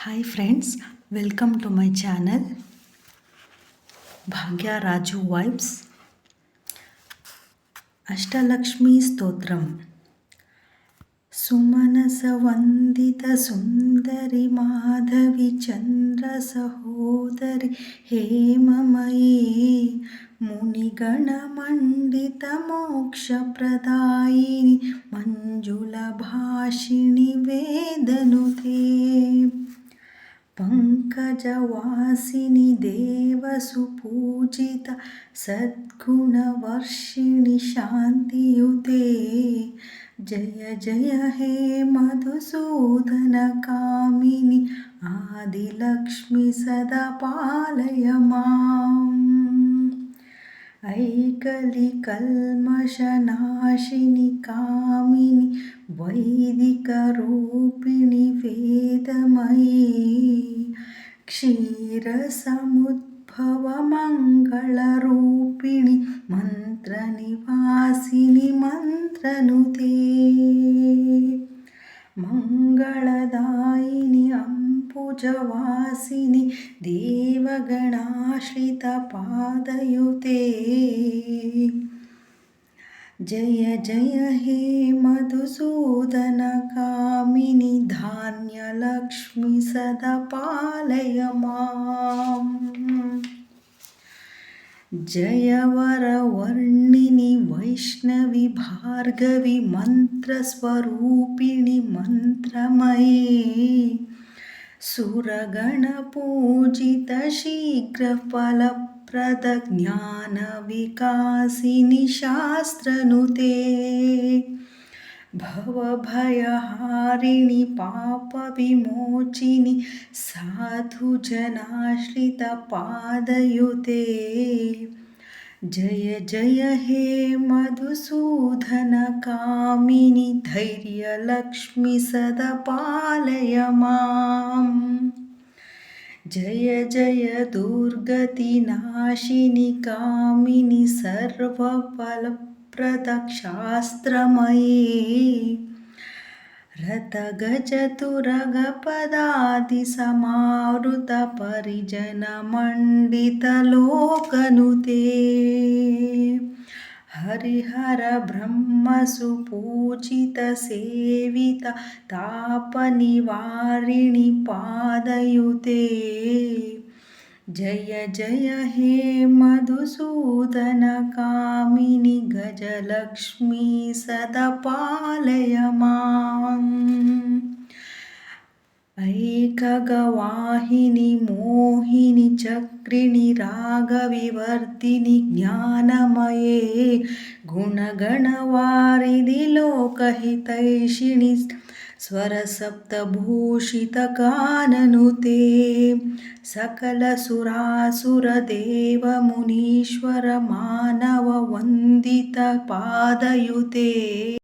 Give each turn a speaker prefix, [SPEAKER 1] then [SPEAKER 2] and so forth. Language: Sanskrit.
[SPEAKER 1] Hi friends, welcome to my channel Bhagya Raju Vibes. Ashtalakshmi Stotram. ಸುಮನಸವಂದಿತ ಸುಂದರಿ ಮಾಧವಿ ಚಂದ್ರ ಸಹೋದರಿ ಹೇಮಮಯೀ ಮುನಿಗಣ ಮಂಡಿತ ಮೋಕ್ಷ ಪ್ರದಾಯಿನಿ ಮಂಜುಳ ಭಾಷಿಣಿ ವೇದನುತೆ पंकजवासिनि देवसुपूजित सद्गुणवर्षिणि शान्तियुते जय जय हे मधुसूदन कामिनि आदिलक्ष्मि सदा पालय माम् ऐकलिकल्मषनाशिनि कामिनि वैदिकरूपिणि वेदमयी क्षीरसमुद्भवमङ्गलरूपिणि मन्त्रनिवासिनि मन्त्रनुते मङ्गलदायिनि अम्बुजवासिनि देवगणाश्रितपादयुते जय जय हे मधुसूदन कामिनि धान्यलक्ष्मि सदा पालय माम् जय वरवर्णिनि वैष्णवि भार्गवि मन्त्रस्वरूपिणि मन्त्रमयी सुरगणपूजित शीघ्रफलप्रद ज्ञानविकासिनि शास्त्रनुते भवभयहारिणि पापविमोचिनि साधुजनाश्रितपादयुते जय जय हे मधुसूदन कामिनि धैर्यलक्ष्मि सदा पालय माम् जय जय दुर्गतिनाशिनि कामिनि सर्वफलप्रदशास्त्रमयी रथगजतुरगपदादिसमावृत परिजनमण्डितलोकनुते हरिहर ब्रह्मसुपूजित सेवित तापनिवारिणि पादयुते जय जय हे मधुसूदन कामिनि गजलक्ष्मी सदा पालय माम् ऐकगवाहिनि मोहिनि चक्रिणि रागविवर्धिनि ज्ञानमये गुणगणवारिधि लोकहितैषिणि स्वरसप्तभूषितगाननुते सकलसुरासुरदेवमुनीश्वर मानववन्दितपादयुते